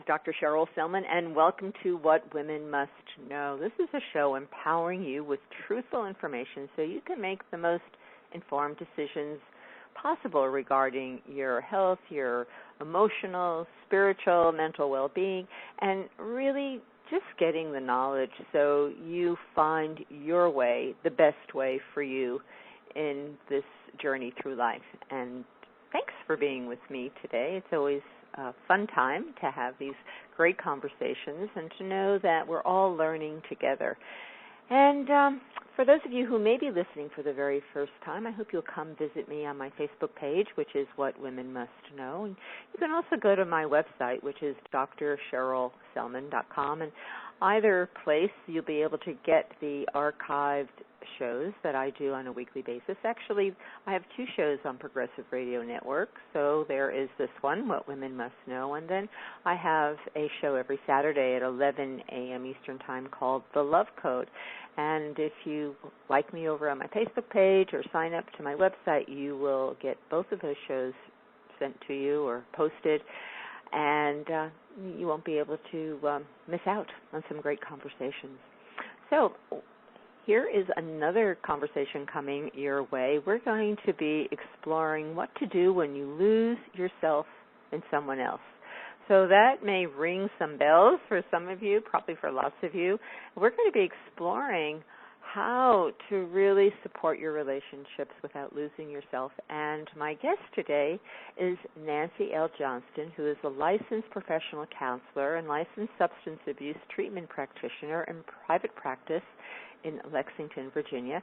is Dr. Cheryl Selman, and welcome to What Women Must Know. This is a show empowering you with truthful information so you can make the most informed decisions possible regarding your health, your emotional, spiritual, mental well-being, and really just getting the knowledge so you find your way, the best way for you in this journey through life. And thanks for being with me today. It's always a fun time to have these great conversations and to know that we're all learning together. And for those of you who may be listening for the very first time, I hope you'll come visit me on my Facebook page, which is What Women Must Know. And you can also go to my website, which is drcherylselman.com. And either place, you'll be able to get the archived shows that I do on a weekly basis. Actually, I have two shows on Progressive Radio Network. So there is this one, What Women Must Know, and then I have a show every Saturday at 11 a.m. Eastern Time called The Love Code. And if you like me over on my Facebook page or sign up to my website, you will get both of those shows sent to you or posted, and you won't be able to miss out on some great conversations. So here is another conversation coming your way. We're going to be exploring what to do when you lose yourself in someone else. So that may ring some bells for some of you, probably for lots of you. We're going to be exploring how to really support your relationships without losing yourself. And my guest today is Nancy L. Johnston, who is a licensed professional counselor and licensed substance abuse treatment practitioner in private practice in Lexington, Virginia,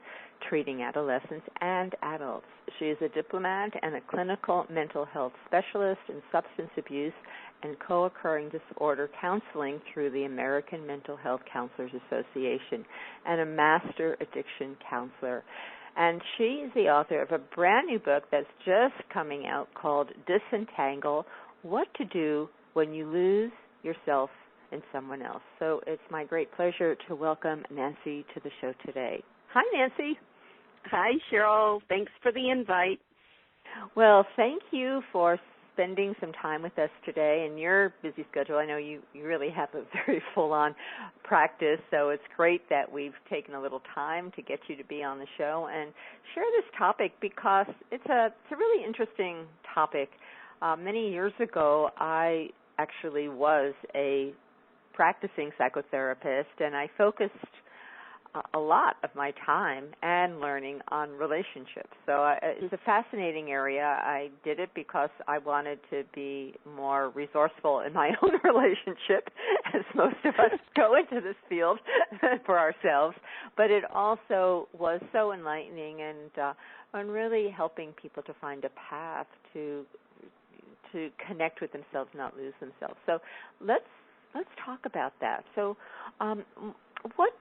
treating adolescents and adults. She is a diplomat and a clinical mental health specialist in substance abuse and co-occurring disorder counseling through the American Mental Health Counselors Association, and a master addiction counselor. And she is the author of a brand new book that's just coming out called Disentangle: What to Do When You Lose Yourself in Someone Else. So it's my great pleasure to welcome Nancy to the show today. Hi, Nancy. Hi, Cheryl. Thanks for the invite. Well, thank you for spending some time with us today in your busy schedule. I know you really have a very full-on practice, so it's great that we've taken a little time to get you to be on the show and share this topic because it's a really interesting topic. Many years ago, I actually was a practicing psychotherapist, and I focused a lot of my time and learning on relationships. So it's a fascinating area. I did it because I wanted to be more resourceful in my own relationship, as most of us go into this field for ourselves. But it also was so enlightening and really helping people to find a path to connect with themselves, not lose themselves. So let's talk about that. So what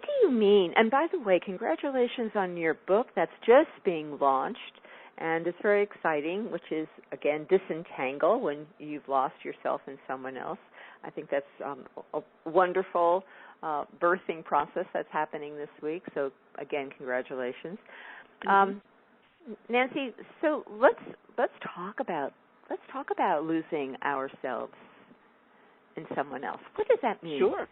do you mean? And by the way, congratulations on your book that's just being launched, and it's very exciting, which is, again, Disentangle: When You've Lost Yourself in Someone Else. I think that's a wonderful birthing process that's happening this week. So, again, congratulations. Nancy, so let's talk about losing ourselves in someone else. What does that mean? Sure.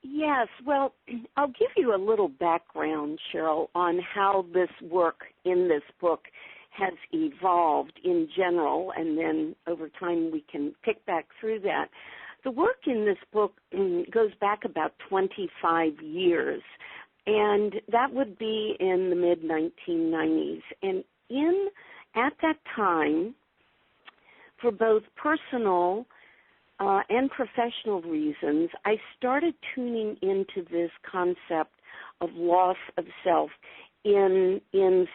Yes, well, I'll give you a little background, Cheryl, on how this work in this book has evolved in general, and then over time we can pick back through that. The work in this book goes back about 25 years, and that would be in the mid-1990s. And at that time, for both personal and professional reasons, I started tuning into this concept of loss of self in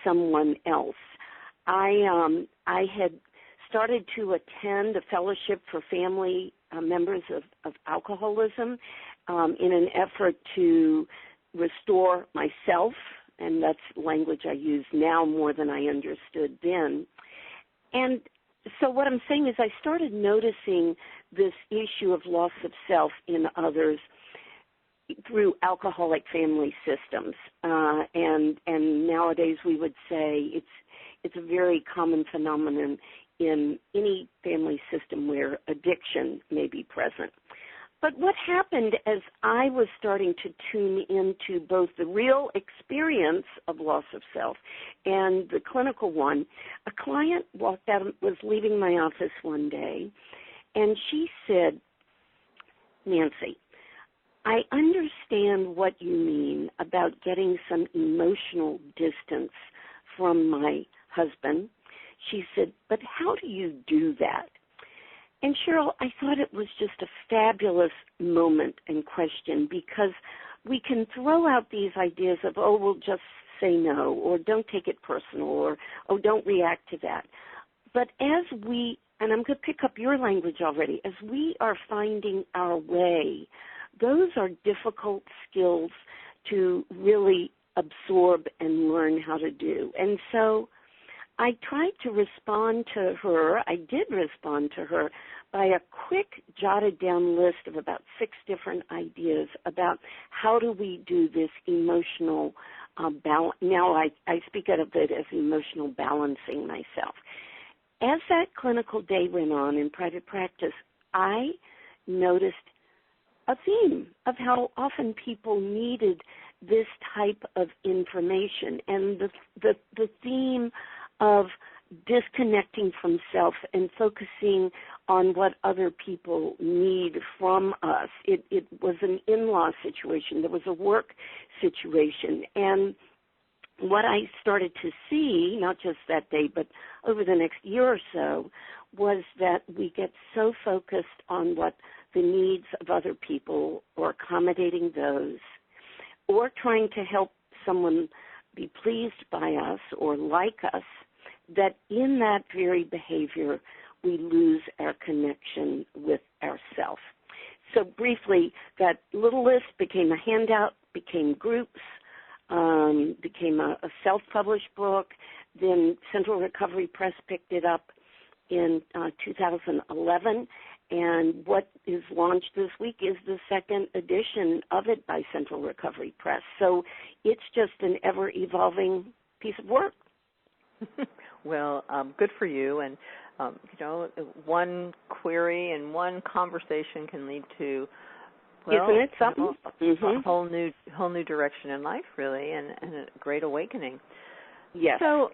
someone else. I had started to attend a fellowship for family members of alcoholism in an effort to restore myself, and that's language I use now more than I understood then. And so what I'm saying is I started noticing this issue of loss of self in others through alcoholic family systems, and nowadays we would say it's a very common phenomenon in any family system where addiction may be present. But what happened as I was starting to tune into both the real experience of loss of self and the clinical one, a client walked out, was leaving my office one day, and she said, "Nancy, I understand what you mean about getting some emotional distance from my husband." She said, "But how do you do that?" And Cheryl, I thought it was just a fabulous moment and question, because we can throw out these ideas of, oh, we'll just say no, or don't take it personal, or, oh, don't react to that. But as we, and I'm going to pick up your language already, as we are finding our way, those are difficult skills to really absorb and learn how to do. And so I tried to respond to her. I did respond to her by a quick jotted down list of about 6 different ideas about how do we do this emotional balance. Now I speak of it as emotional balancing myself. As that clinical day went on in private practice, I noticed a theme of how often people needed this type of information, and the theme of disconnecting from self and focusing on what other people need from us. It was an in-law situation. There was a work situation. And what I started to see, not just that day, but over the next year or so, was that we get so focused on what the needs of other people, or accommodating those, or trying to help someone be pleased by us or like us, that in that very behavior we lose our connection with ourself. So briefly, that little list became a handout, became groups, became a self-published book. Then Central Recovery Press picked it up in 2011, and what is launched this week is the 2nd edition of it by Central Recovery Press. So it's just an ever-evolving piece of work. Well, good for you. And, one query and one conversation can lead to, well, isn't it something? A whole new direction in life, really, and a great awakening. Yes. So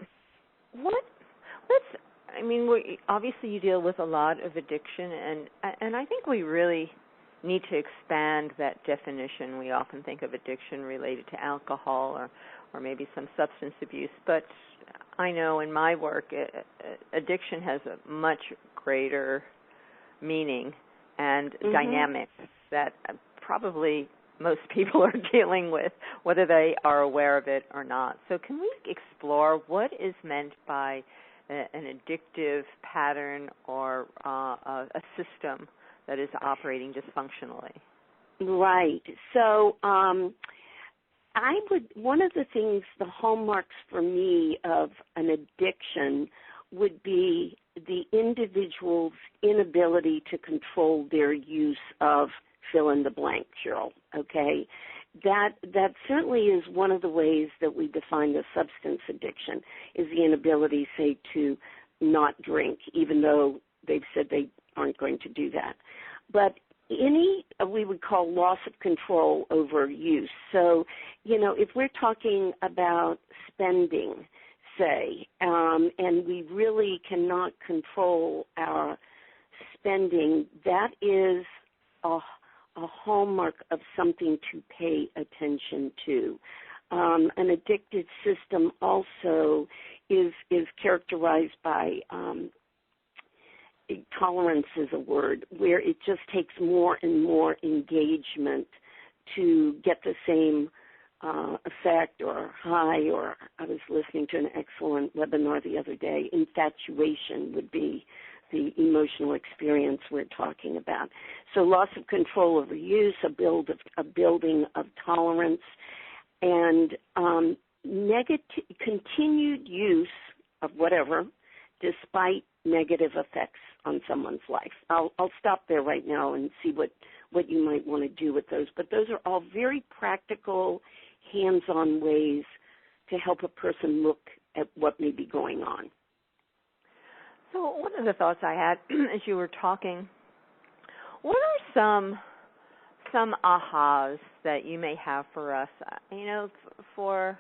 obviously you deal with a lot of addiction, and I think we really need to expand that definition. We often think of addiction related to alcohol or maybe some substance abuse, but I know in my work addiction has a much greater meaning and dynamic that probably most people are dealing with, whether they are aware of it or not. So can we explore what is meant by an addictive pattern or a system that is operating dysfunctionally? Right. So one of the things, the hallmarks for me of an addiction would be the individual's inability to control their use of fill in the blank, Cheryl, okay? That certainly is one of the ways that we define the substance addiction, is the inability, say, to not drink, even though they've said they aren't going to do that. But any, we would call loss of control over use. So, if we're talking about spending, say, and we really cannot control our spending, that is a hallmark of something to pay attention to. An addicted system also is characterized by tolerance is a word, where it just takes more and more engagement to get the same effect or high, or I was listening to an excellent webinar the other day. Infatuation would be the emotional experience we're talking about. So loss of control over use, a building of tolerance, and continued use of whatever, despite negative effects on someone's life. I'll stop there right now and see what you might want to do with those. But those are all very practical, hands-on ways to help a person look at what may be going on. So one of the thoughts I had as you were talking, what are some ahas that you may have for us? For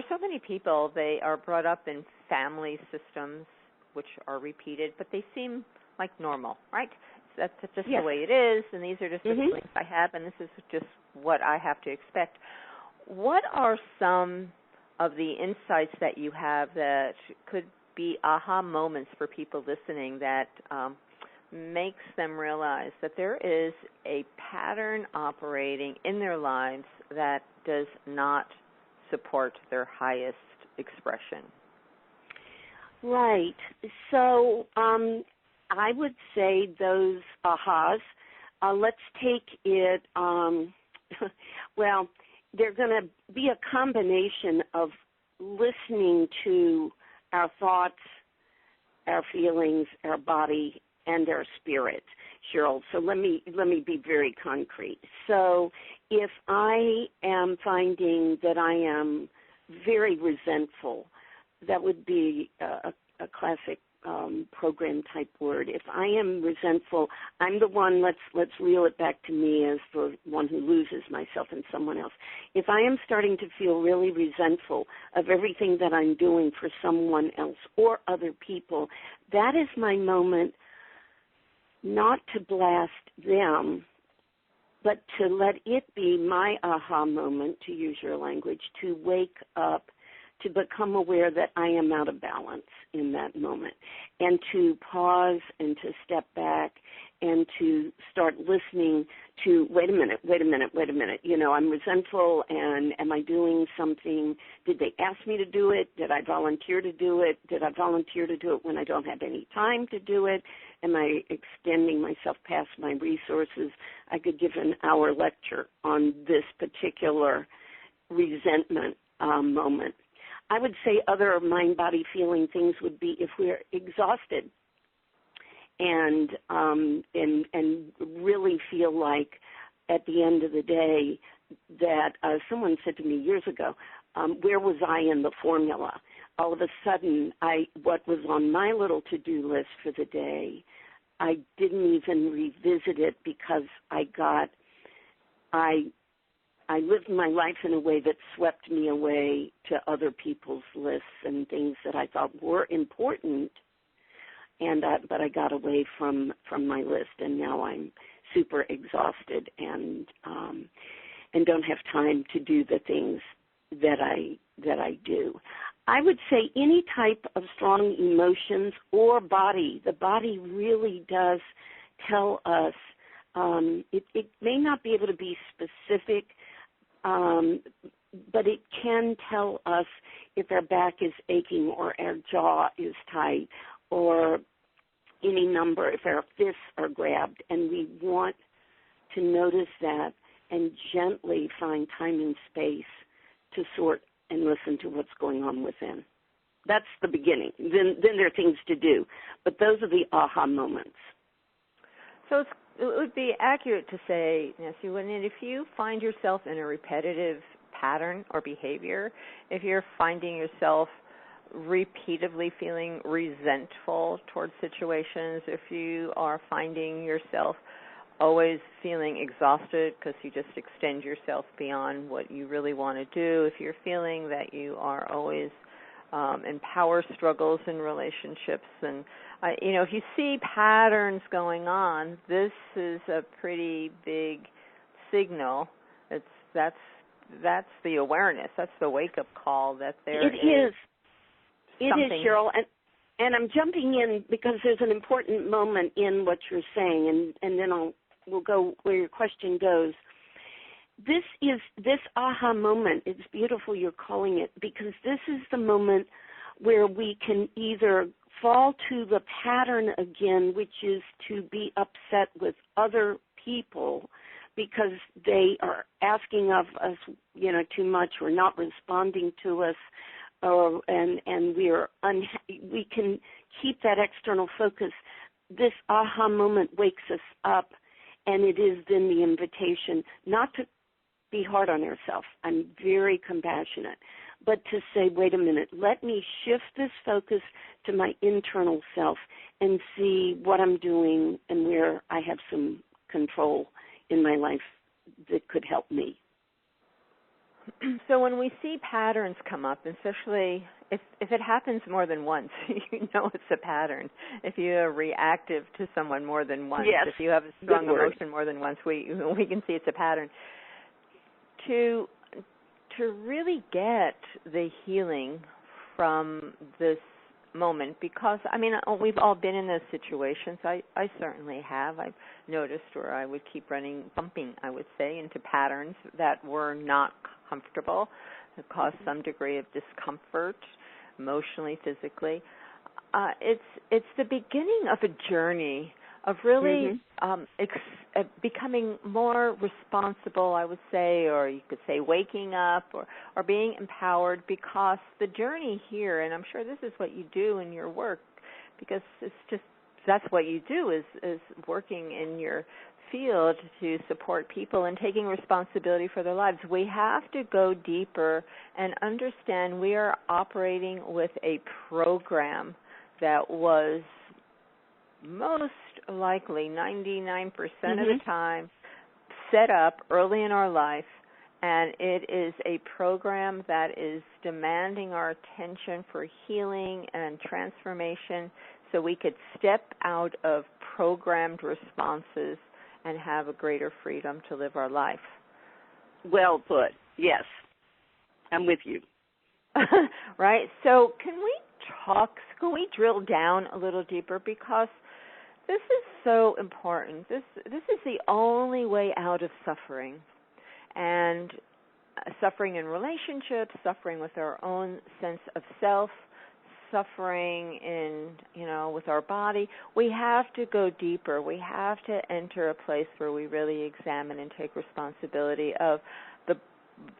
so many people, they are brought up in family systems which are repeated, but they seem like normal, right? That's just Yes. the way it is, and these are just the Mm-hmm. feelings I have, and this is just what I have to expect. What are some of the insights that you have that could be aha moments for people listening that makes them realize that there is a pattern operating in their lives that does not support their highest expression? Right. So I would say those ahas, let's take it, well, they're going to be a combination of listening to our thoughts, our feelings, our body, and our spirit, Cheryl. So let me be very concrete. So if I am finding that I am very resentful, that would be a classic program type word. If I am resentful, I'm the one, let's reel it back to me as the one who loses myself in someone else. If I am starting to feel really resentful of everything that I'm doing for someone else or other people, that is my moment not to blast them, but to let it be my aha moment, to use your language, to wake up, to become aware that I am out of balance in that moment, and to pause and to step back and to start listening to, wait a minute, I'm resentful, and am I doing something? Did they ask me to do it? Did I volunteer to do it? Did I volunteer to do it when I don't have any time to do it? Am I extending myself past my resources? I could give an hour lecture on this particular resentment moment. I would say other mind-body feeling things would be if we're exhausted and really feel like at the end of the day that someone said to me years ago, where was I in the formula? All of a sudden, what was on my little to-do list for the day, I didn't even revisit it because I lived my life in a way that swept me away to other people's lists and things that I thought were important, but I got away from my list, and now I'm super exhausted and don't have time to do the things that I do. I would say any type of strong emotions or body. The body really does tell us. It may not be able to be specific, but it can tell us if our back is aching or our jaw is tight or any number, if our fists are grabbed, and we want to notice that and gently find time and space to sort and listen to what's going on within. That's the beginning. Then there are things to do, but those are the aha moments. So it would be accurate to say, Nancy, if you find yourself in a repetitive pattern or behavior, if you're finding yourself repeatedly feeling resentful towards situations, if you are finding yourself always feeling exhausted because you just extend yourself beyond what you really want to do, if you're feeling that you are always in power struggles in relationships, and if you see patterns going on, this is a pretty big signal. That's the awareness. That's the wake-up call that there is. It is, Cheryl, and I'm jumping in because there's an important moment in what you're saying, and then we'll go where your question goes. This aha moment, it's beautiful you're calling it, because this is the moment where we can either fall to the pattern again, which is to be upset with other people because they are asking of us, too much, or not responding to us, and we can keep that external focus. This aha moment wakes us up, and it is then the invitation not to be hard on ourselves. I'm very compassionate, but to say, wait a minute, let me shift this focus to my internal self and see what I'm doing and where I have some control in my life that could help me. So when we see patterns come up, especially if it happens more than once, you know it's a pattern. If you are reactive to someone more than once, yes, if you have a strong emotion more than once, we can see it's a pattern. To really get the healing from this moment, because we've all been in those situations. I certainly have. I've noticed where I would keep bumping, I would say, into patterns that were not comfortable, that caused some degree of discomfort, emotionally, physically. It's the beginning of a journey of really becoming more responsible, I would say, or you could say waking up or being empowered, because the journey here, and I'm sure this is what you do in your work, because that's what you do is working in your field to support people and taking responsibility for their lives. We have to go deeper and understand we are operating with a program that was most likely 99% of the time set up early in our life, and it is a program that is demanding our attention for healing and transformation so we could step out of programmed responses and have a greater freedom to live our life. Well put. Yes. I'm with you. Right? So can we drill down a little deeper, because this is so important. This is the only way out of suffering, and suffering in relationships, suffering with our own sense of self, suffering with our body. We have to go deeper. We have to enter a place where we really examine and take responsibility of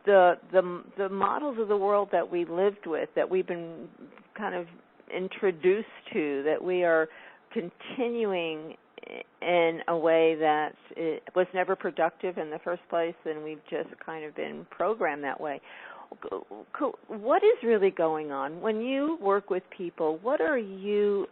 the models of the world that we lived with, that we've been kind of introduced to, that we are continuing in a way that it was never productive in the first place, and we've just kind of been programmed that way. What is really going on when you work with people? What are you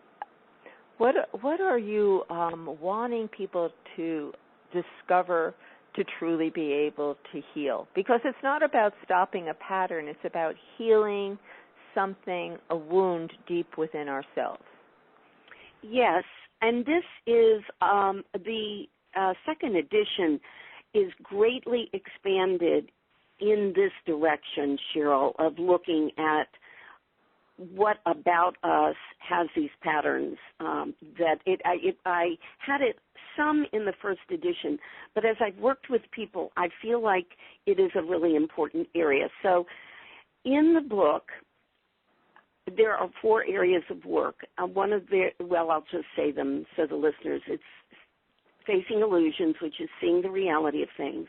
wanting people to discover to truly be able to heal? Because it's not about stopping a pattern. It's about healing something, a wound deep within ourselves. Yes, and this is the second edition is greatly expanded in this direction, Cheryl, of looking at what about us has these patterns. I had it some in the first edition, but as I've worked with people, I feel like it is a really important area. So in the book, there are 4 areas of work. I'll just say them so the listeners. It's facing illusions, which is seeing the reality of things.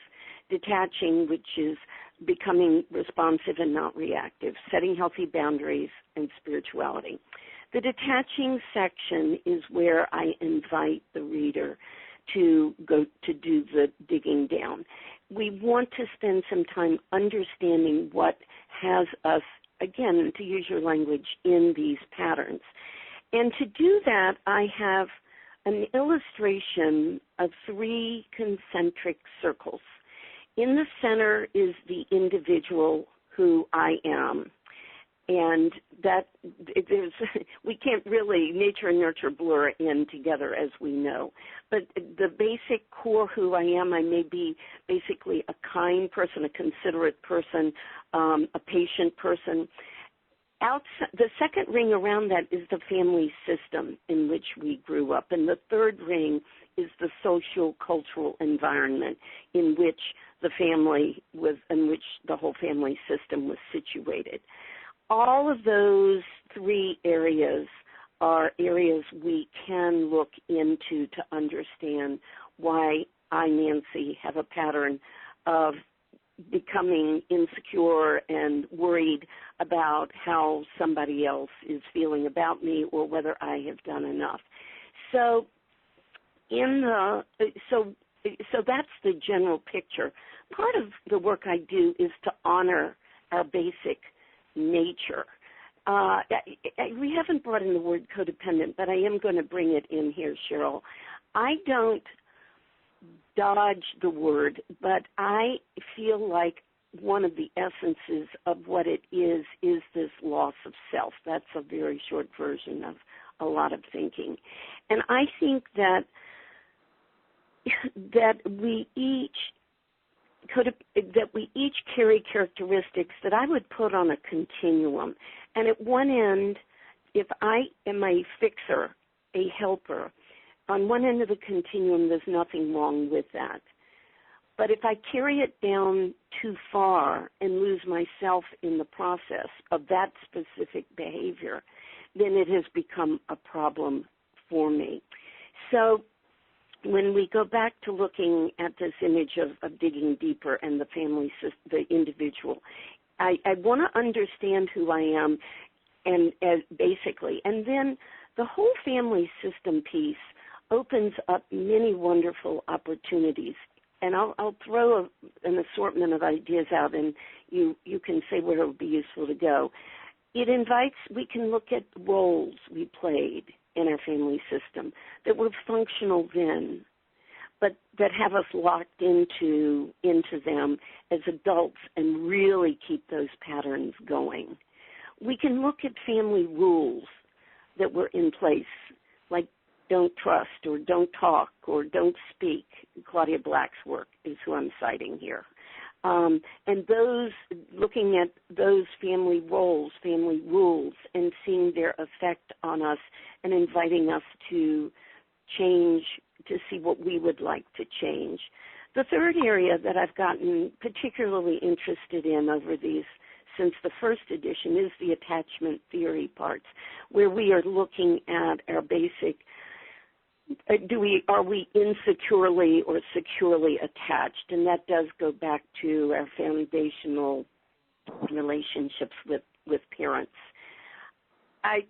Detaching, which is becoming responsive and not reactive. Setting healthy boundaries, and spirituality. The detaching section is where I invite the reader to go to do the digging down. We want to spend some time understanding what has us, again, to use your language, in these patterns. And to do that, I have an illustration of 3 concentric circles. In the center is the individual who I am. And that we can't really nature and nurture blur in together, as we know. But the basic core who I am, I may be basically a kind person, a considerate person, a patient person. The second ring around that is the family system in which we grew up. And the third ring is the social, cultural environment in which the whole family system was situated. All of those 3 areas are areas we can look into to understand why I, Nancy, have a pattern of becoming insecure and worried about how somebody else is feeling about me or whether I have done enough. So that's the general picture. Part of the work I do is to honor our basic nature. We haven't brought in the word codependent, but I am going to bring it in here, Cheryl. I don't dodge the word, but I feel like one of the essences of what it is this loss of self. That's a very short version of a lot of thinking. And I think that we each carry characteristics that I would put on a continuum. And at one end, if I am a fixer, a helper, on one end of the continuum, there's nothing wrong with that. But if I carry it down too far and lose myself in the process of that specific behavior, then it has become a problem for me. So when we go back to looking at this image of digging deeper and the family, the individual, I want to understand who I am, and basically, and then the whole family system piece opens up many wonderful opportunities. And I'll throw an assortment of ideas out, and you can say where it would be useful to go. We can look at roles we played in our family system that were functional then, but that have us locked into them as adults and really keep those patterns going. We can look at family rules that were in place, like don't trust or don't talk or don't speak. Claudia Black's work is who I'm citing here. And those, looking at those family roles, family rules, and seeing their effect on us and inviting us to change, to see what we would like to change. The third area that I've gotten particularly interested in over these since the first edition is the attachment theory parts, where we are looking at our basic are we insecurely or securely attached? And that does go back to our foundational relationships with parents.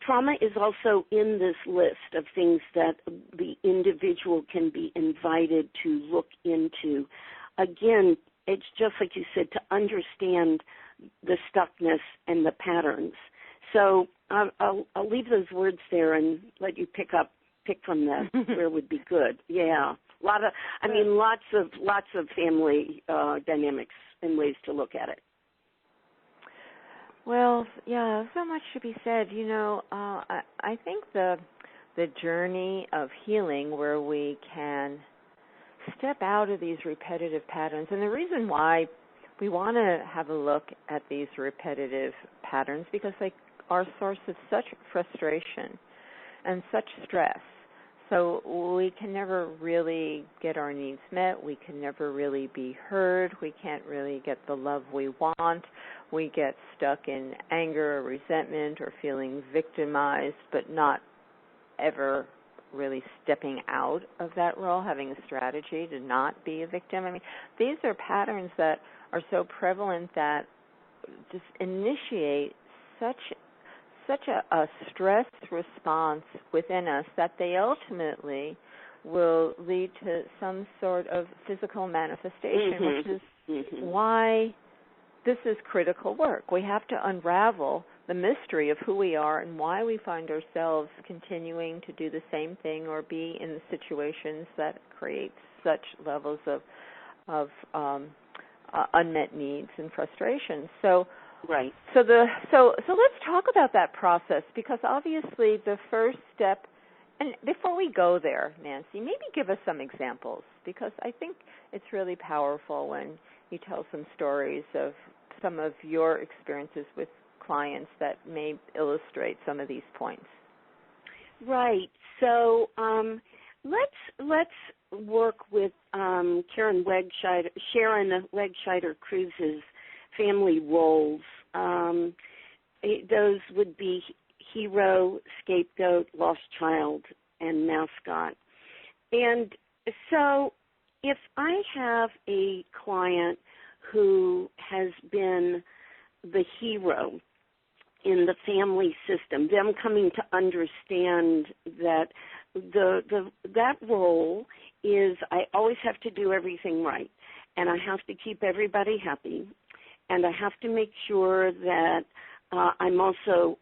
Trauma is also in this list of things that the individual can be invited to look into. Again, it's just like you said, to understand the stuckness and the patterns. So I'll leave those words there and let you pick from that where would be good. Yeah, lots of family dynamics and ways to look at it. Well, yeah, so much to be said. I think the journey of healing where we can step out of these repetitive patterns, and the reason why we want to have a look at these repetitive patterns because they are a source of such frustration and such stress. So we can never really get our needs met. We can never really be heard. We can't really get the love we want. We get stuck in anger or resentment or feeling victimized, but not ever really stepping out of that role, having a strategy to not be a victim. I mean, these are patterns that are so prevalent that just initiate such a stress response within us that they ultimately will lead to some sort of physical manifestation, which is why this is critical work. We have to unravel the mystery of who we are and why we find ourselves continuing to do the same thing or be in the situations that create such levels of unmet needs and frustration. So right. So let's talk about that process, because obviously the first step, and before we go there, Nancy, maybe give us some examples, because I think it's really powerful when you tell some stories of some of your experiences with clients that may illustrate some of these points. Right. So let's work with Sharon Wegscheider Cruz's family roles. Those would be hero, scapegoat, lost child, and mascot. And so if I have a client who has been the hero in the family system, them coming to understand that that role is I always have to do everything right, and I have to keep everybody happy, and I have to make sure that I'm also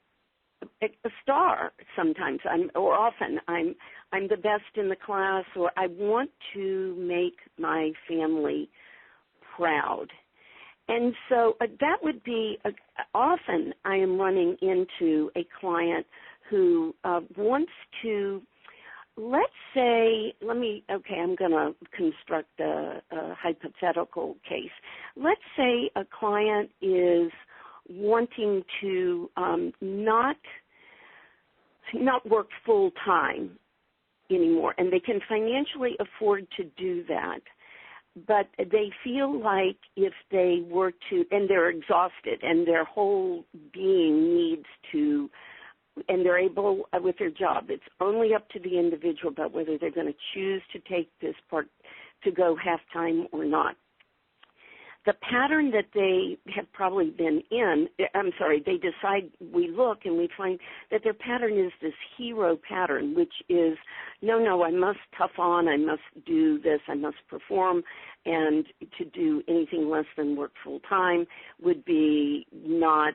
a star sometimes, often. I'm the best in the class, or I want to make my family proud. And so that would be, often I am running into a client who wants to, let's say, I'm going to construct a hypothetical case. Let's say a client is wanting to not work full time anymore, and they can financially afford to do that. But they feel like if they were to, and they're exhausted, and their whole being needs to, and they're able with their job. It's only up to the individual about whether they're going to choose to take this part to go half-time or not. The pattern that they have probably been in, they decide, we look and we find that their pattern is this hero pattern, which is, no, I must tough on, I must do this, I must perform, and to do anything less than work full time would be not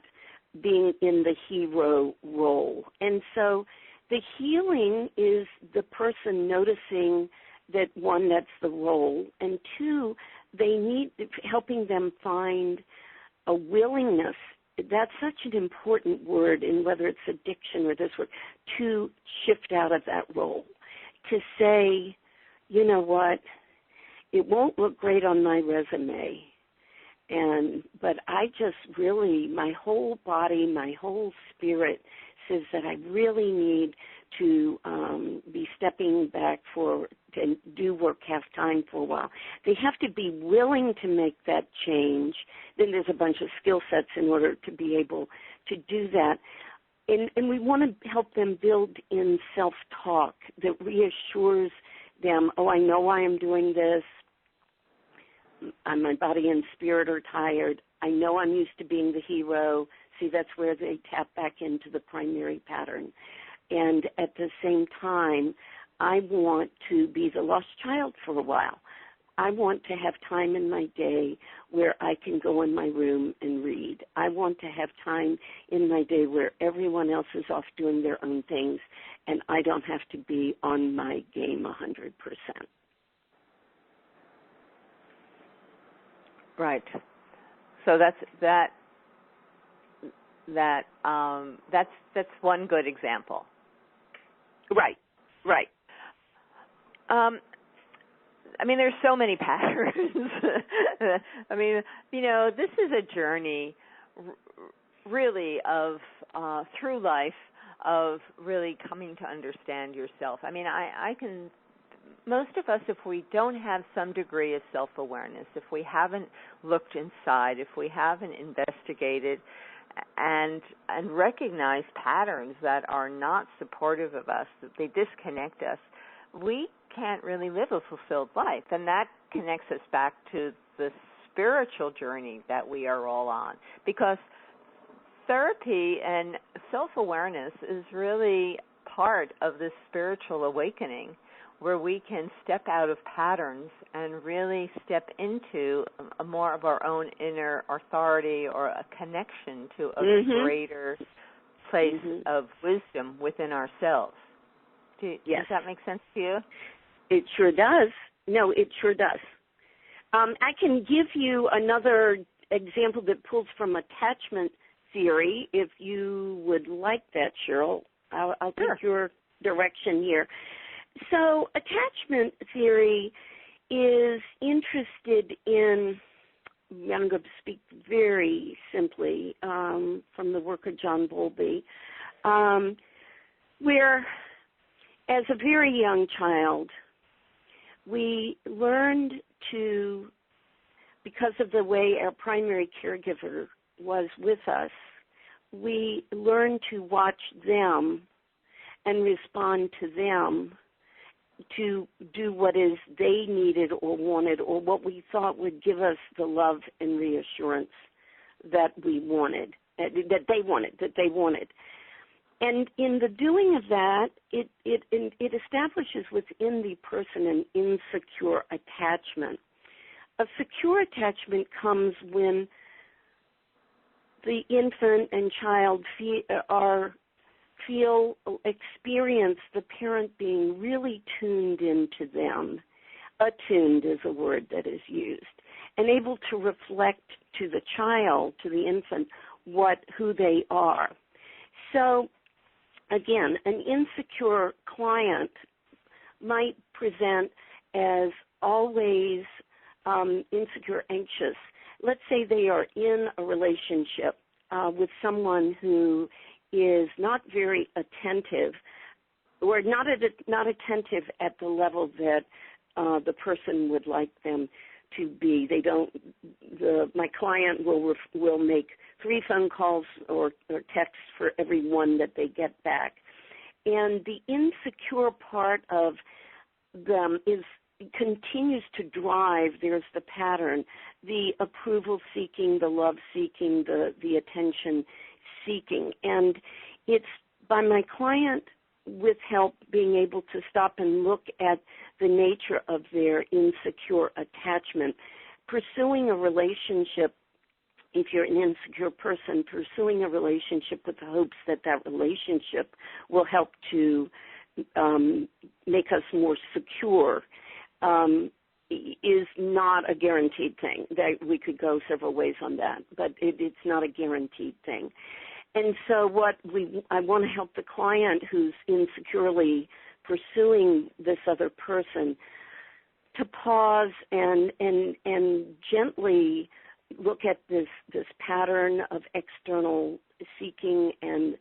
being in the hero role. And so the healing is the person noticing that, one, that's the role, and two, they need helping them find a willingness. That's such an important word, in whether it's addiction or this word, to shift out of that role, to say, you know what, it won't look great on my resume, but I just really, my whole body, my whole spirit says that I really need to be stepping back and do work half-time for a while. They have to be willing to make that change. Then there's a bunch of skill sets in order to be able to do that. And we want to help them build in self-talk that reassures them, I know why I'm doing this. My body and spirit are tired. I know I'm used to being the hero. See, that's where they tap back into the primary pattern. And at the same time, I want to be the lost child for a while. I want to have time in my day where I can go in my room and read. I want to have time in my day where everyone else is off doing their own things, and I don't have to be on my game 100%. Right. So that's one good example. Right. There's so many patterns. This is a journey really of through life of really coming to understand yourself. Most of us, if we don't have some degree of self-awareness, if we haven't looked inside, if we haven't investigated and recognized patterns that are not supportive of us, that they disconnect us, we can't really live a fulfilled life. And that connects us back to the spiritual journey that we are all on. Because therapy and self-awareness is really part of this spiritual awakening, where we can step out of patterns and really step into a more of our own inner authority, or a connection to a greater place of wisdom within ourselves. Does that make sense to you? It sure does. No, it sure does. I can give you another example that pulls from attachment theory, if you would like that, Cheryl. I'll take your direction here. So attachment theory is interested in, I'm going to speak very simply from the work of John Bowlby, where as a very young child, we learned to, because of the way our primary caregiver was with us, we learned to watch them and respond to them to do what is they needed or wanted, or what we thought would give us the love and reassurance that we wanted, that they wanted. And in the doing of that, it establishes within the person an insecure attachment. A secure attachment comes when the infant and child experience the parent being really tuned into them. Attuned is a word that is used, and able to reflect to the child, to the infant, who they are. So, again, an insecure client might present as always insecure, anxious. Let's say they are in a relationship with someone who is not very attentive, or not attentive at the level that the person would like them to be. My client will make 3 phone calls or texts for every one that they get back. And the insecure part of them continues to drive. There's the pattern, the approval seeking, the love seeking, the attention seeking. And it's by my client, with help, being able to stop and look at the nature of their insecure attachment, pursuing a relationship. If you're an insecure person, pursuing a relationship with the hopes that relationship will help to make us more secure is not a guaranteed thing. That we could go several ways on that, but it's not a guaranteed thing. And so I want to help the client who's insecurely pursuing this other person to pause and gently look at this pattern of external seeking. And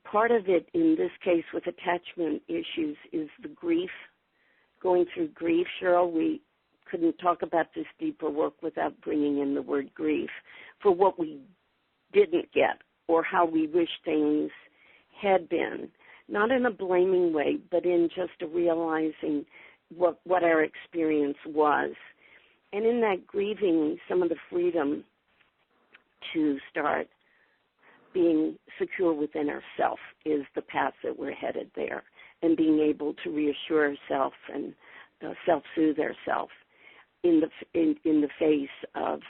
part of it, in this case with attachment issues, is the grief, going through grief. Cheryl, we couldn't talk about this deeper work without bringing in the word grief for what we didn't get or how we wish things had been, not in a blaming way, but in just a realizing what our experience was. And in that grieving, some of the freedom to start being secure within ourselves is the path that we're headed there, and being able to reassure ourselves and self-soothe ourselves in the face of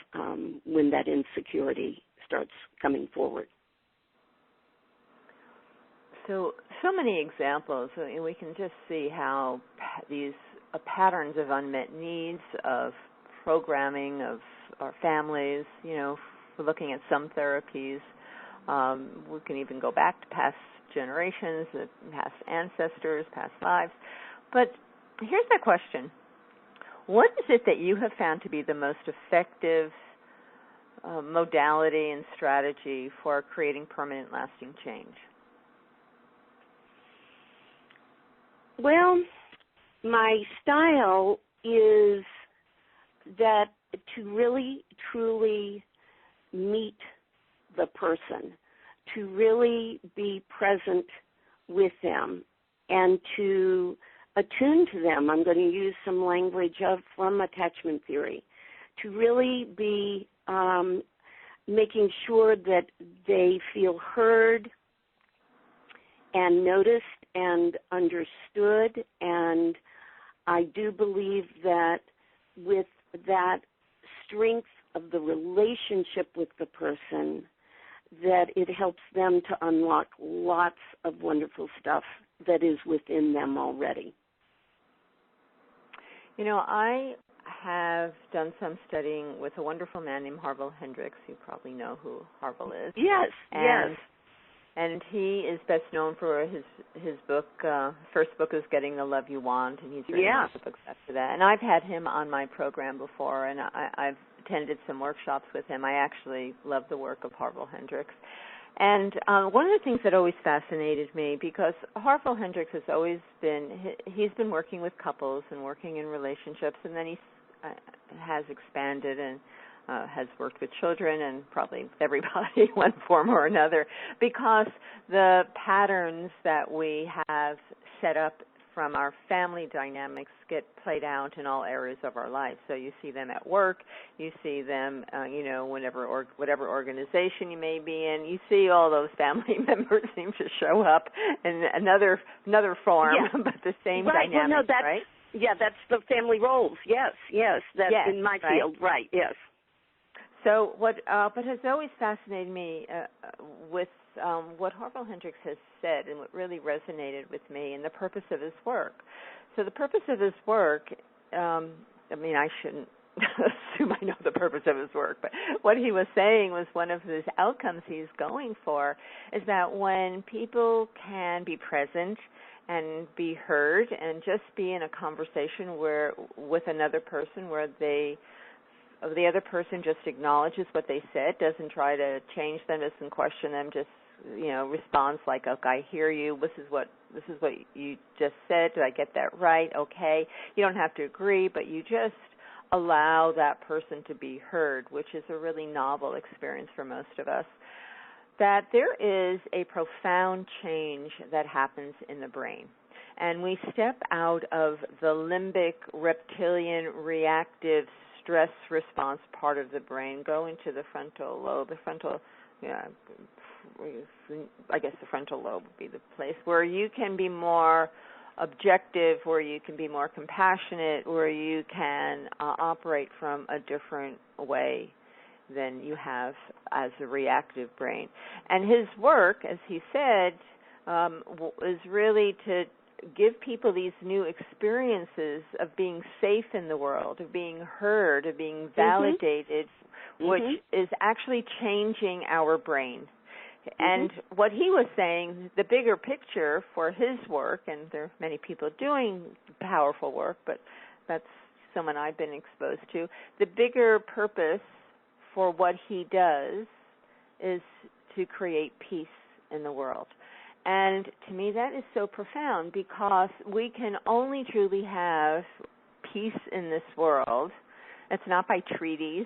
when that insecurity starts coming forward. So many examples, and we can just see how these patterns of unmet needs, of programming of our families, we're looking at some therapies. We can even go back to past generations, past ancestors, past lives. But here's my question. What is it that you have found to be the most effective modality and strategy for creating permanent, lasting change? Well, my style is that to really, truly meet the person, to really be present with them, and to attune to them. I'm going to use some language from attachment theory, to really be making sure that they feel heard and noticed and understood. And I do believe that with that strength of the relationship with the person, that it helps them to unlock lots of wonderful stuff that is within them already. I have done some studying with a wonderful man named Harville Hendricks. You probably know who Harville is. Yes, yes. And he is best known for his book. First book is Getting the Love You Want, and he's written lots of books after that. And I've had him on my program before, and I've attended some workshops with him. I actually love the work of Harville Hendricks. And one of the things that always fascinated me, because Harville Hendricks has always he's been working with couples and working in relationships, and then he has expanded and has worked with children and probably everybody in one form or another, because the patterns that we have set up from our family dynamics get played out in all areas of our life. So you see them at work, you see them, whatever organization you may be in, you see all those family members seem to show up in another form, but the same dynamics, right? Yeah, that's the family roles. Yes, that's in my field, right, yes. So what has always fascinated me with what Harville Hendricks has said, and what really resonated with me, and the purpose of his work. So the purpose of his work, I shouldn't assume I know the purpose of his work, but what he was saying was one of his outcomes he's going for is that when people can be present and be heard and just be in a conversation with another person where the other person just acknowledges what they said, doesn't try to change them, doesn't question them, just responds like, "Okay, I hear you. This is what you just said. Did I get that right? Okay." You don't have to agree, but you just allow that person to be heard, which is a really novel experience for most of us. That there is a profound change that happens in the brain. And we step out of the limbic, reptilian, reactive stress response part of the brain, go into the frontal lobe. The frontal lobe would be the place where you can be more objective, where you can be more compassionate, where you can operate from a different way than you have as a reactive brain. And his work, as he said, is really to give people these new experiences of being safe in the world, of being heard, of being validated, which is actually changing our brain. And what he was saying, the bigger picture for his work, and there are many people doing powerful work, but that's someone I've been exposed to, the bigger purpose for what he does is to create peace in the world. And to me that is so profound, because we can only truly have peace in this world. It's not by treaties,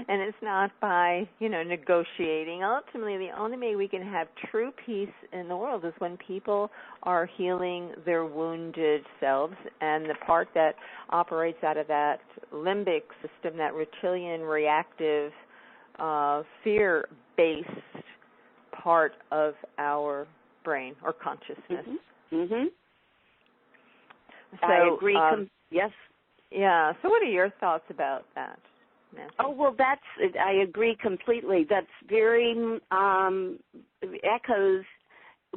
and it's not by, negotiating. Ultimately, the only way we can have true peace in the world is when people are healing their wounded selves, and the part that operates out of that limbic system, that reptilian, reactive, fear-based part of our brain or consciousness. So, I agree. Yes. Yeah. So what are your thoughts about that, Nancy? Oh, well, I agree completely. That's very echoes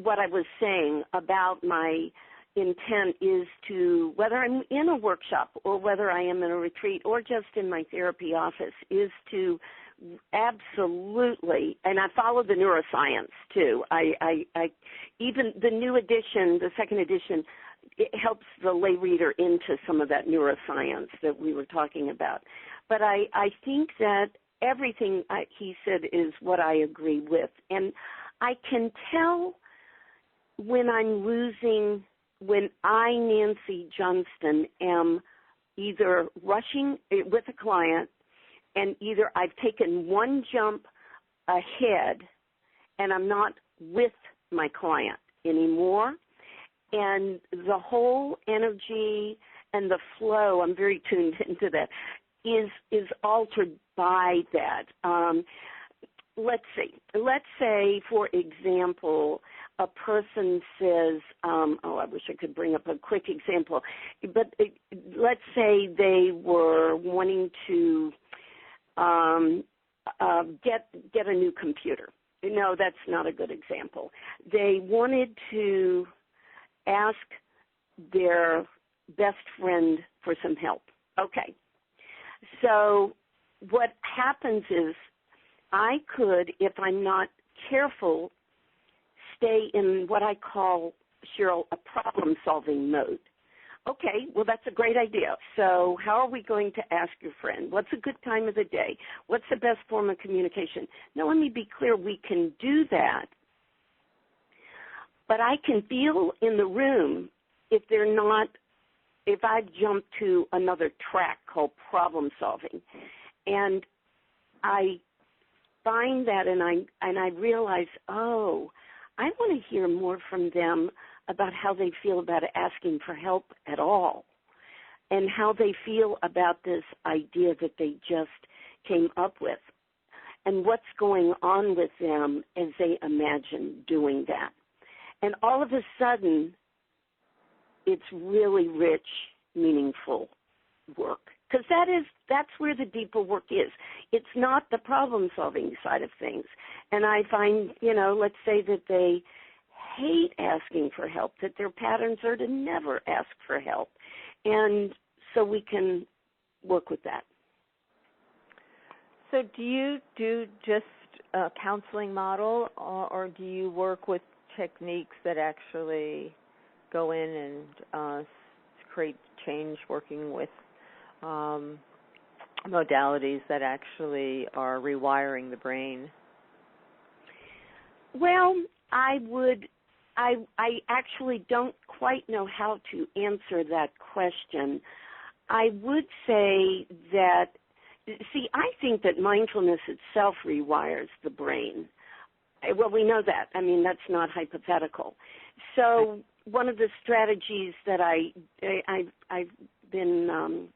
what I was saying about my intent is to, whether I'm in a workshop or whether I am in a retreat or just in my therapy office, is to absolutely, and I follow the neuroscience too. I even the new edition, the second edition, it helps the lay reader into some of that neuroscience that we were talking about. But I think that everything he said is what I agree with. And I can tell when I, Nancy Johnston, am either rushing with a client, and either I've taken one jump ahead and I'm not with my client anymore, and the whole energy and the flow, I'm very tuned into that, is altered by that. Let's say, for example, a person says, I wish I could bring up a quick example, but let's say they were wanting to get a new computer. No, that's not a good example. They wanted to ask their best friend for some help. Okay. So what happens is I could, if I'm not careful, stay in what I call, Cheryl, a problem-solving mode. Okay, well, that's a great idea. So how are we going to ask your friend? What's a good time of the day? What's the best form of communication? Now, let me be clear. We can do that, but I can feel in the room if I've jumped to another track called problem solving. And I find that and I realize, I want to hear more from them about how they feel about asking for help at all, and how they feel about this idea that they just came up with, and what's going on with them as they imagine doing that. And all of a sudden, it's really rich, meaningful work, because that is that's where the deeper work is. It's not the problem-solving side of things. And I find, let's say that they hate asking for help, that their patterns are to never ask for help. And so we can work with that. So do you do just a counseling model, or do you work with techniques that actually go in and create change, working with modalities that actually are rewiring the brain? Well, I actually don't quite know how to answer that question. I would say that, I think that mindfulness itself rewires the brain. Well, we know that. I mean, that's not hypothetical. So one of the strategies that I've been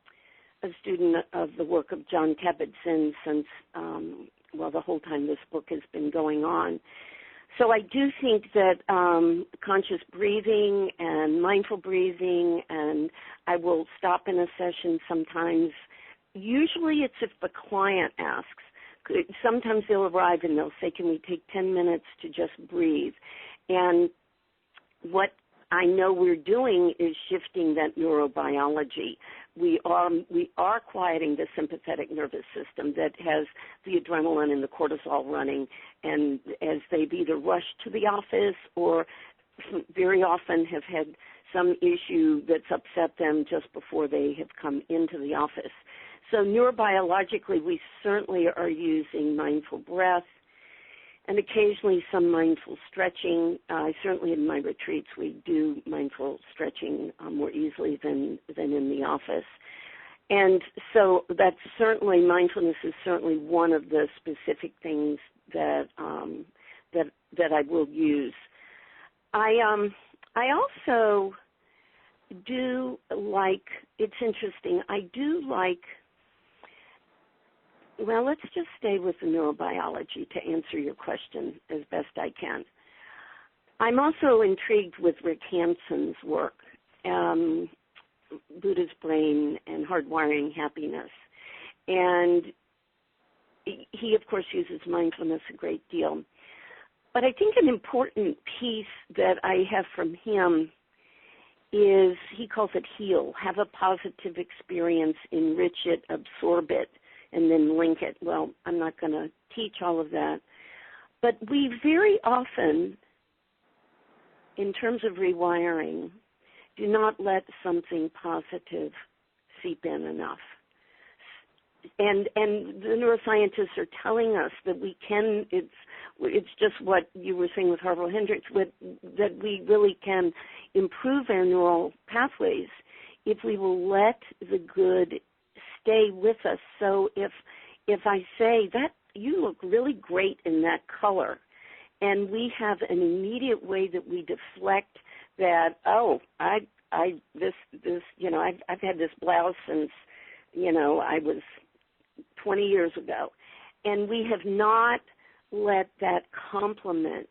a student of the work of John Kabat-Zinn since, the whole time this book has been going on. So I do think that conscious breathing and mindful breathing, and I will stop in a session sometimes. Usually it's if the client asks. Sometimes they'll arrive and they'll say, can we take 10 minutes to just breathe? And what I know we're doing is shifting that neurobiology. We are quieting the sympathetic nervous system that has the adrenaline and the cortisol running, and as they've either rushed to the office or very often have had some issue that's upset them just before they have come into the office. So neurobiologically, we certainly are using mindful breath and occasionally some mindful stretching. Certainly in my retreats, we do mindful stretching more easily than in the office. And so that's certainly, mindfulness is certainly one of the specific things that that I will use. I also do like, it's interesting, I do like, well, let's just stay with the neurobiology to answer your question as best I can. I'm also intrigued with Rick Hanson's work, Buddha's Brain and Hardwiring Happiness. And he, of course, uses mindfulness a great deal. But I think an important piece that I have from him is, he calls it HEAL, have a positive experience, enrich it, absorb it, and then link it. Well, I'm not going to teach all of that. But we very often, in terms of rewiring, do not let something positive seep in enough. And the neuroscientists are telling us that we can, it's just what you were saying with Harville Hendricks, that we really can improve our neural pathways if we will let the good stay with us. So if I say, that you look really great in that color, and we have an immediate way that we deflect that, I've had this blouse since, I was 20 years ago, and we have not let that compliment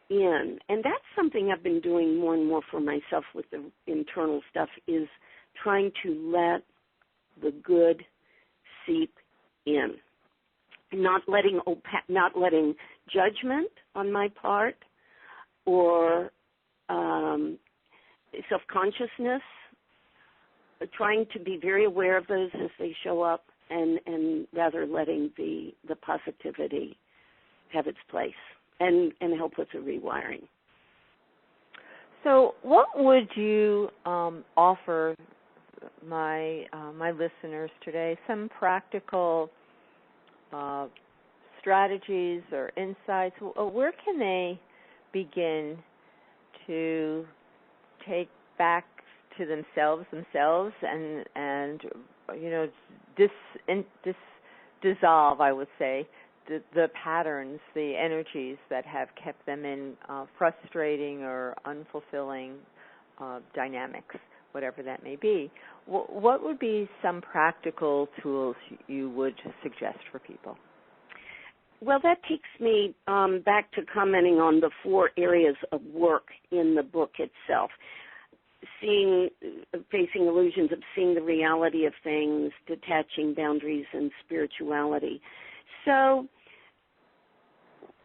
in. And that's something I've been doing more and more for myself with the internal stuff, is trying to let the good seep in, not letting judgment on my part or self-consciousness, trying to be very aware of those as they show up, and rather letting the positivity have its place and help with the rewiring. So what would you offer my listeners today? Some practical strategies or insights? Where can they begin to take back to themselves and dissolve, I would say, the patterns, the energies that have kept them in frustrating or unfulfilling dynamics, whatever that may be? What would be some practical tools you would suggest for people? Well, that takes me back to commenting on the 4 areas of work in the book itself. facing illusions of seeing the reality of things, detaching boundaries, and spirituality. So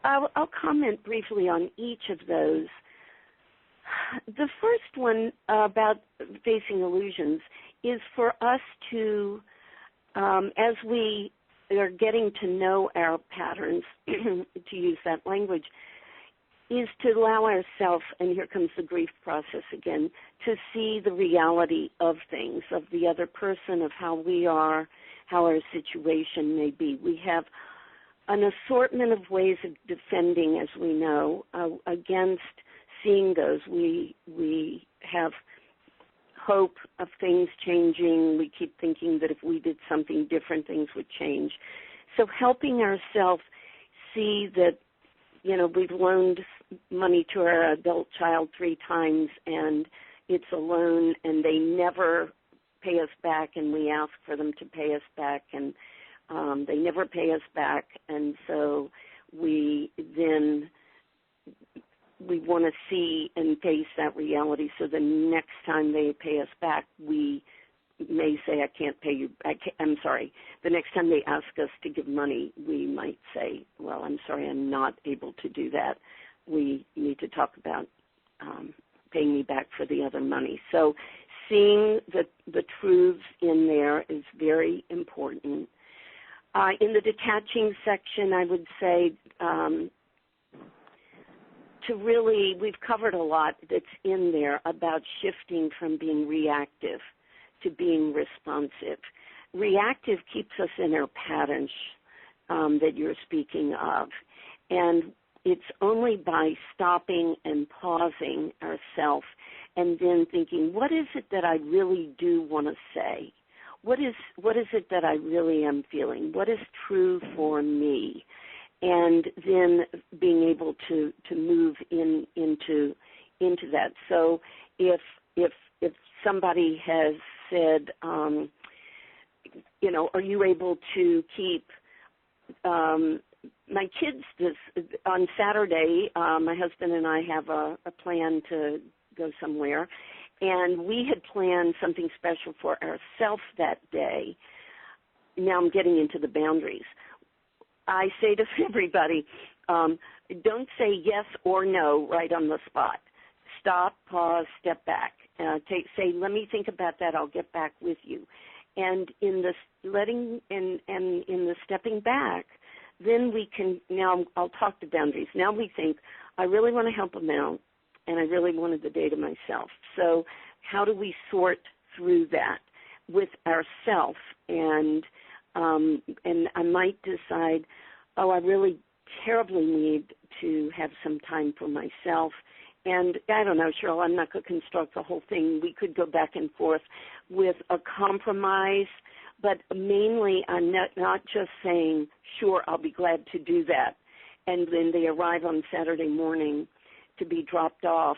I'll comment briefly on each of those. The first one about facing illusions is for us to, as we are getting to know our patterns, to use that language, is to allow ourselves, and here comes the grief process again, to see the reality of things, of the other person, of how we are, how our situation may be. We have an assortment of ways of defending, as we know, against seeing those. We have hope of things changing. We keep thinking that if we did something different, things would change. So helping ourselves see that, we've loaned money to our adult child 3 times and it's a loan and they never pay us back, and we ask for them to pay us back, and they never pay us back, and so we want to see and face that reality, so the next time they pay us back, we may say, I can't pay you. I'm sorry. The next time they ask us to give money, we might say, well, I'm sorry, I'm not able to do that. We need to talk about paying me back for the other money. So seeing the truths in there is very important. In the detaching section, I would say we've covered a lot that's in there about shifting from being reactive to being responsive. Reactive keeps us in our patterns that you're speaking of, and it's only by stopping and pausing ourselves and then thinking, what is it that I really do want to say? What is it that I really am feeling? What is true for me? And then being able to move into that. So if somebody has said, are you able to keep my kids on Saturday? My husband and I have a plan to go somewhere, and we had planned something special for ourselves that day. Now I'm getting into the boundaries. I say to everybody, don't say yes or no right on the spot. Stop, pause, step back. Say, let me think about that. I'll get back with you. And in the in the stepping back, then we can, now I'll talk to boundaries. Now we think, I really want to help them out, and I really wanted the day to myself. So how do we sort through that with ourself? And I might decide, I really terribly need to have some time for myself. And I don't know, Cheryl, I'm not going to construct the whole thing. We could go back and forth with a compromise, but mainly I'm not just saying, sure, I'll be glad to do that. And then they arrive on Saturday morning to be dropped off.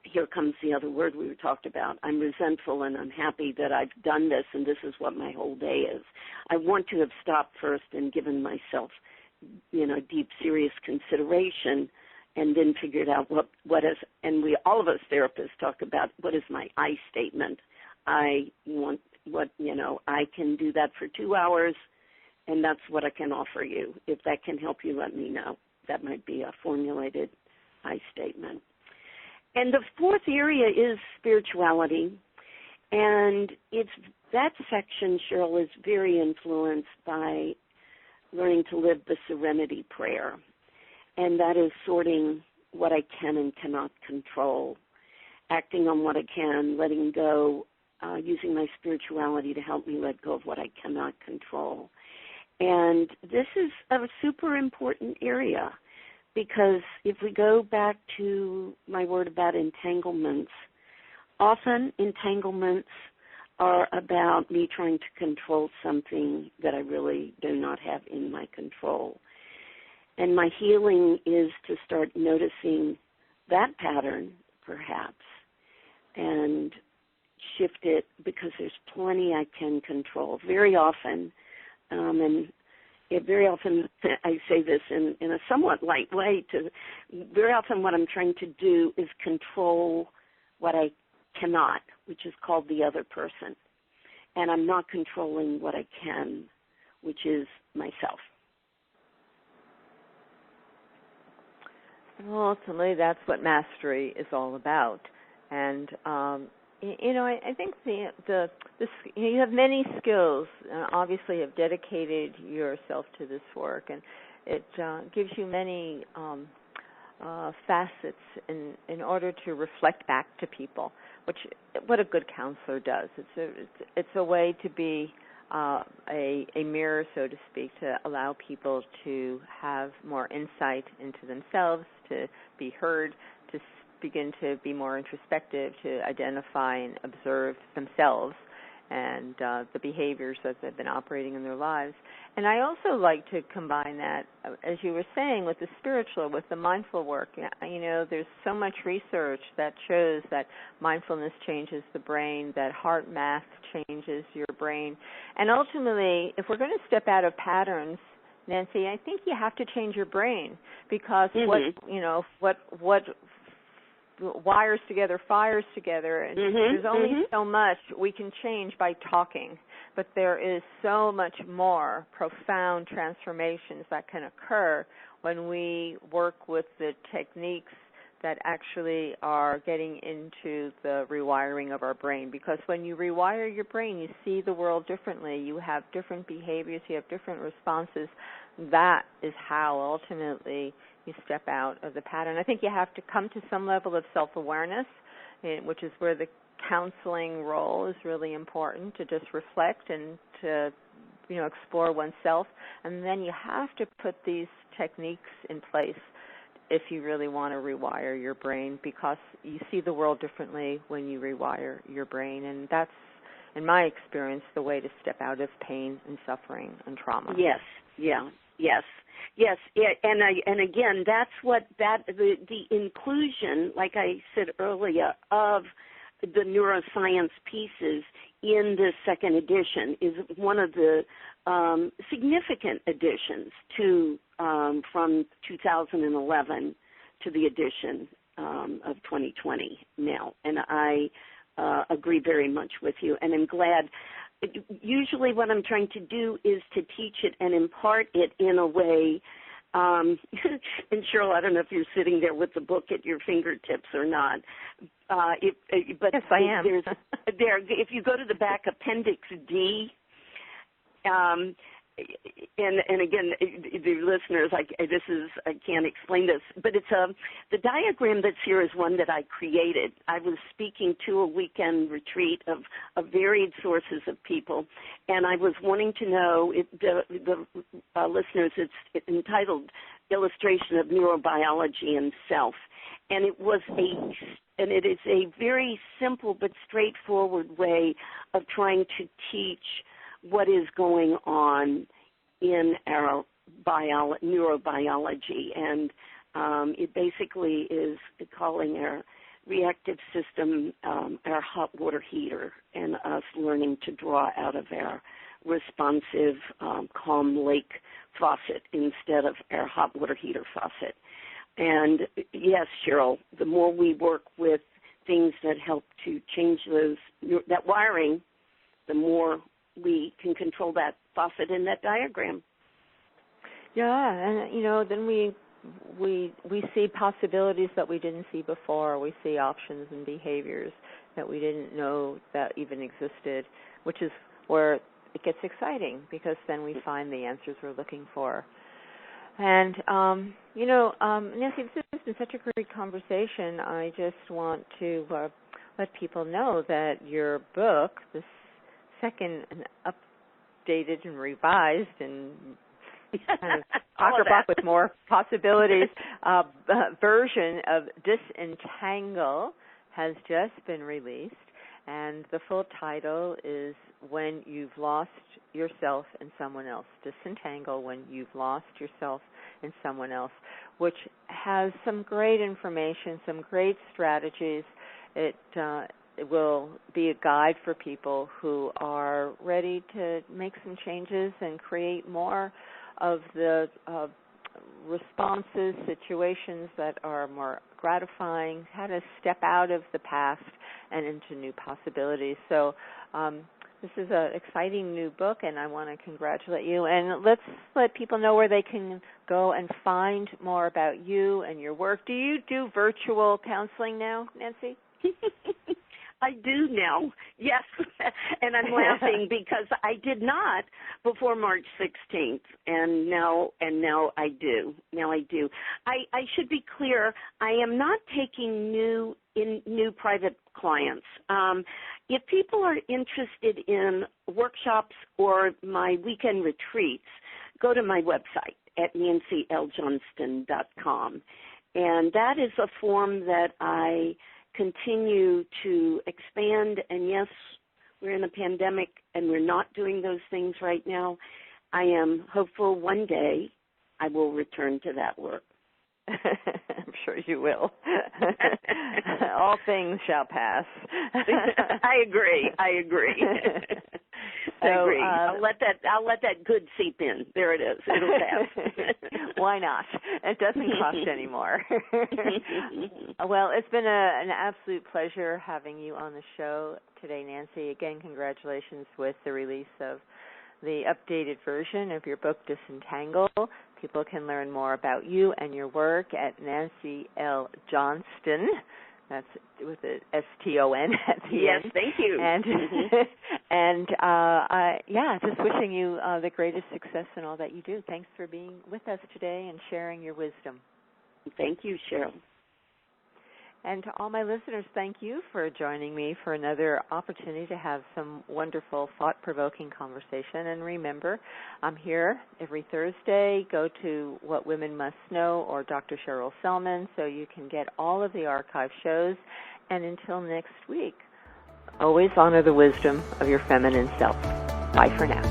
Here comes the other word we talked about. I'm resentful and unhappy that I've done this, and this is what my whole day is. I want to have stopped first and given myself, deep, serious consideration, and then figured out what is, and all of us therapists talk about, what is my I statement. I want I can do that for 2 hours, and that's what I can offer you. If that can help you, let me know. That might be a formulated I statement. And the fourth area is spirituality, and that section, Cheryl, is very influenced by learning to live the serenity prayer, and that is sorting what I can and cannot control, acting on what I can, letting go, using my spirituality to help me let go of what I cannot control. And this is a super important area, because if we go back to my word about entanglements, often entanglements are about me trying to control something that I really do not have in my control. And my healing is to start noticing that pattern, perhaps, and shift it, because there's plenty I can control. Very often, very often I say this in a somewhat light way, very often what I'm trying to do is control what I cannot, which is called the other person. And I'm not controlling what I can, which is myself. Well, ultimately, that's what mastery is all about. And I think you have many skills. Obviously, have dedicated yourself to this work, and it gives you many facets in order to reflect back to people, which what a good counselor does. It's a way to be a mirror, so to speak, to allow people to have more insight into themselves, to be heard, to begin to be more introspective, to identify and observe themselves and the behaviors that they've been operating in their lives. And I also like to combine that, as you were saying, with the spiritual, with the mindful work. There's so much research that shows that mindfulness changes the brain, that heart math changes your brain. And ultimately, if we're going to step out of patterns, Nancy, I think you have to change your brain, because what wires together, fires together, and there's only so much we can change by talking, but there is so much more profound transformations that can occur when we work with the techniques that actually are getting into the rewiring of our brain. Because when you rewire your brain, you see the world differently. You have different behaviors. You have different responses. That is how ultimately you step out of the pattern. I think you have to come to some level of self-awareness, which is where the counseling role is really important, to just reflect and to explore oneself. And then you have to put these techniques in place if you really want to rewire your brain, because you see the world differently when you rewire your brain. And that's, in my experience, the way to step out of pain and suffering and trauma. Yes, yeah. Yes, and again, that's what the inclusion, like I said earlier, of the neuroscience pieces in this second edition is one of the significant additions to from 2011 to the edition of 2020 now, and I agree very much with you, and I'm glad. Usually what I'm trying to do is to teach it and impart it in a way, and Cheryl, I don't know if you're sitting there with the book at your fingertips or not. But yes, I am. If you go to the back, Appendix D, and again, the listeners, I can't explain this, but it's the diagram that's here is one that I created. I was speaking to a weekend retreat of varied sources of people, and I was wanting to know, the listeners, it's entitled Illustration of Neurobiology and Self, and it is a very simple but straightforward way of trying to teach what is going on in our neurobiology, and it basically is calling our reactive system our hot water heater, and us learning to draw out of our responsive, calm lake faucet instead of our hot water heater faucet. And yes, Cheryl, the more we work with things that help to change that wiring, the more we can control that faucet in that diagram. Yeah, and then we see possibilities that we didn't see before. We see options and behaviors that we didn't know that even existed, which is where it gets exciting, because then we find the answers we're looking for. And Nancy, this has been such a great conversation. I just want to let people know that your book, this second and updated and revised and kind of chock-a-block with more possibilities version of Disentangle has just been released, and the full title is When You've Lost Yourself in Someone Else. Disentangle When You've Lost Yourself in Someone Else, which has some great information, some great strategies. It will be a guide for people who are ready to make some changes and create more of the responses, situations that are more gratifying, how to step out of the past and into new possibilities. So this is an exciting new book, and I want to congratulate you. And let's let people know where they can go and find more about you and your work. Do you do virtual counseling now, Nancy? I do now, yes, and I'm laughing because I did not before March 16th, and now I do. Now I do. I should be clear. I am not taking new private clients. If people are interested in workshops or my weekend retreats, go to my website at nancyljohnston.com, and that is a form that I continue to expand. And yes, we're in a pandemic and we're not doing those things right now. I am hopeful one day I will return to that work. I'm sure you will. All things shall pass. I agree. I agree. I'll let that good seep in. There it is. It'll pass. Why not? It doesn't cost anymore. Well, it's been an absolute pleasure having you on the show today, Nancy. Again, congratulations with the release of the updated version of your book, Disentangle. People can learn more about you and your work at Nancy L. Johnston. That's with an S-T-O-N at the end. Yes, thank you. And just wishing you the greatest success in all that you do. Thanks for being with us today and sharing your wisdom. Thank you, Cheryl. And to all my listeners, thank you for joining me for another opportunity to have some wonderful, thought-provoking conversation. And remember, I'm here every Thursday. Go to What Women Must Know or Dr. Cheryl Selman so you can get all of the archive shows. And until next week, always honor the wisdom of your feminine self. Bye for now.